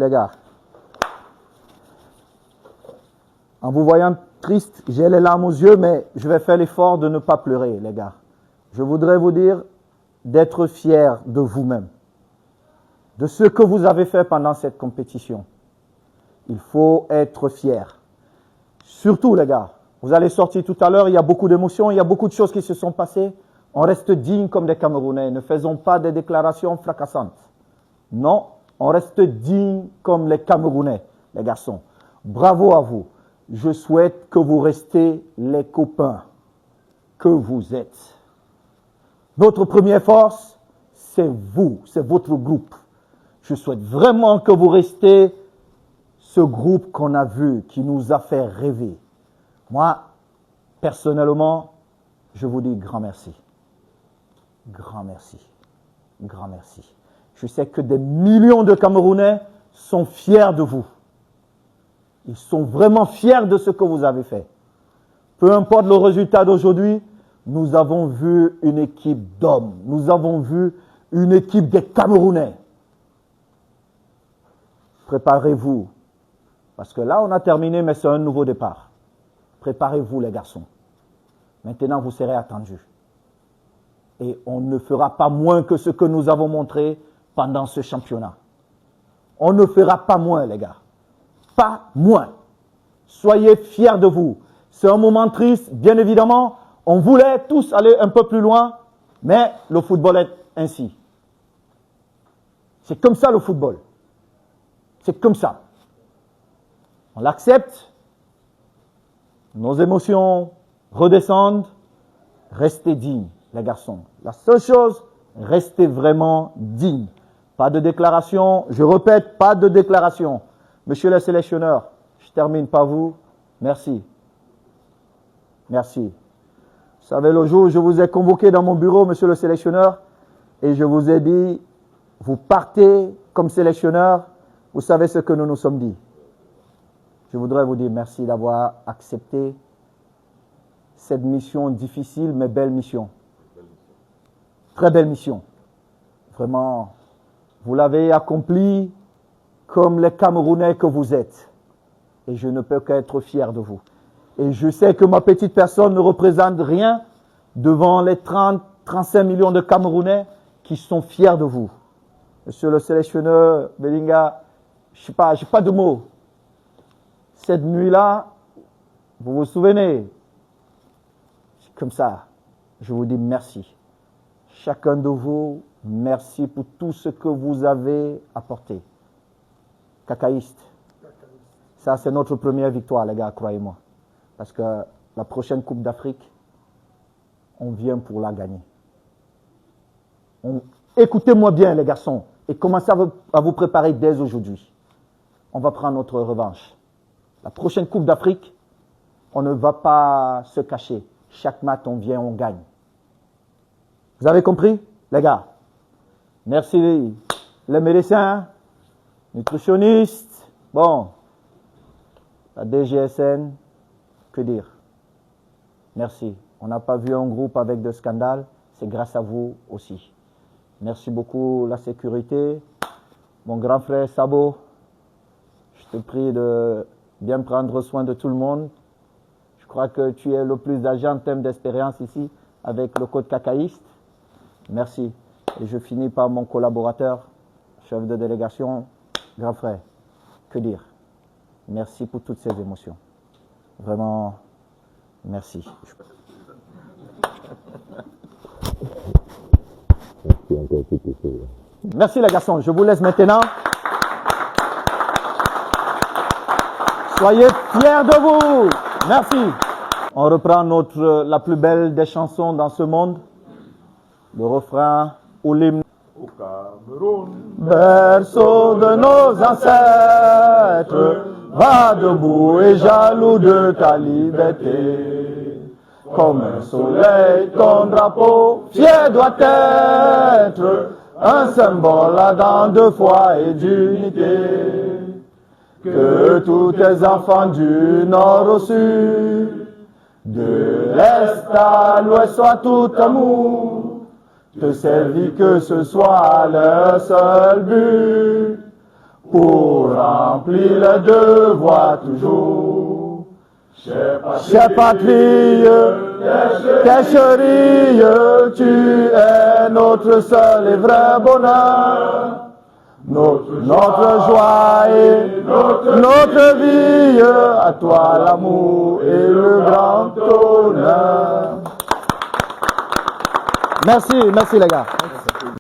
les gars. En vous voyant triste, j'ai les larmes aux yeux, mais je vais faire l'effort de ne pas pleurer, les gars. Je voudrais vous dire d'être fiers de vous-même, de ce que vous avez fait pendant cette compétition. Il faut être fier. Surtout, les gars, vous allez sortir tout à l'heure, il y a beaucoup d'émotions, il y a beaucoup de choses qui se sont passées. On reste digne comme des Camerounais, ne faisons pas des déclarations fracassantes. Non, on reste digne comme les Camerounais, les garçons. Bravo à vous. Je souhaite que vous restez les copains que vous êtes. Notre première force, c'est vous, c'est votre groupe. Je souhaite vraiment que vous restez ce groupe qu'on a vu, qui nous a fait rêver. Moi, personnellement, je vous dis grand merci. Grand merci. Grand merci. Je sais que des millions de Camerounais sont fiers de vous. Ils sont vraiment fiers de ce que vous avez fait. Peu importe le résultat d'aujourd'hui, nous avons vu une équipe d'hommes. Nous avons vu une équipe des Camerounais. Préparez-vous. Parce que là, on a terminé, mais c'est un nouveau départ. Préparez-vous, les garçons. Maintenant, vous serez attendus. Et on ne fera pas moins que ce que nous avons montré pendant ce championnat. On ne fera pas moins, les gars. Pas moins. Soyez fiers de vous. C'est un moment triste, bien évidemment. On voulait tous aller un peu plus loin, mais le football est ainsi. C'est comme ça le football. C'est comme ça. On l'accepte. Nos émotions redescendent. Restez dignes, les garçons. La seule chose, restez vraiment dignes. Pas de déclaration. Je répète, pas de déclaration. Monsieur le sélectionneur, je termine par vous. Merci. Merci. Vous savez, le jour où je vous ai convoqué dans mon bureau, monsieur le sélectionneur, et je vous ai dit, vous partez comme sélectionneur, vous savez ce que nous nous sommes dit. Je voudrais vous dire merci d'avoir accepté cette mission difficile, mais belle mission. Très belle mission. Vraiment, vous l'avez accomplie comme les Camerounais que vous êtes. Et je ne peux qu'être fier de vous. Et je sais que ma petite personne ne représente rien devant les 35 millions de Camerounais qui sont fiers de vous. Monsieur le sélectionneur Belinga, je n'ai pas de mots. Cette nuit-là, vous vous souvenez, c'est comme ça. Je vous dis merci. Chacun de vous, merci pour tout ce que vous avez apporté. Cacaïste. Ça, c'est notre première victoire, les gars, croyez-moi. Parce que la prochaine Coupe d'Afrique, on vient pour la gagner. Écoutez-moi bien, les garçons, et commencez à vous préparer dès aujourd'hui. On va prendre notre revanche. La prochaine Coupe d'Afrique, on ne va pas se cacher. Chaque match, on vient, on gagne. Vous avez compris, les gars? Merci les médecins, nutritionnistes, bon, la DGSN, que dire? Merci. On n'a pas vu un groupe avec de scandales, c'est grâce à vous aussi. Merci beaucoup la sécurité. Mon grand frère Sabo, je te prie de bien prendre soin de tout le monde. Je crois que tu es le plus âgé en termes d'expérience ici avec le code cacaïste. Merci. Et je finis par mon collaborateur, chef de délégation, grand frère. Que dire? Merci pour toutes ces émotions. Vraiment, merci. Merci les garçons. Je vous laisse maintenant. Soyez fiers de vous. Merci. On reprend la plus belle des chansons dans ce monde. Le refrain ou l'hymne. Au Cameroun, Berceau de nos ancêtres, va debout et jaloux de ta liberté. Comme un soleil, ton drapeau fier doit être un symbole ardent de foi et d'unité. Que tous tes enfants du nord au sud, de l'est à l'ouest soient tout amour, te servir que ce soit leur seul but. pour remplir le devoir toujours. Chère patrie, tes chérie, tu es notre seul et vrai bonheur. Notre joie et notre vie, à toi l'amour et le grand honneur. Merci les gars.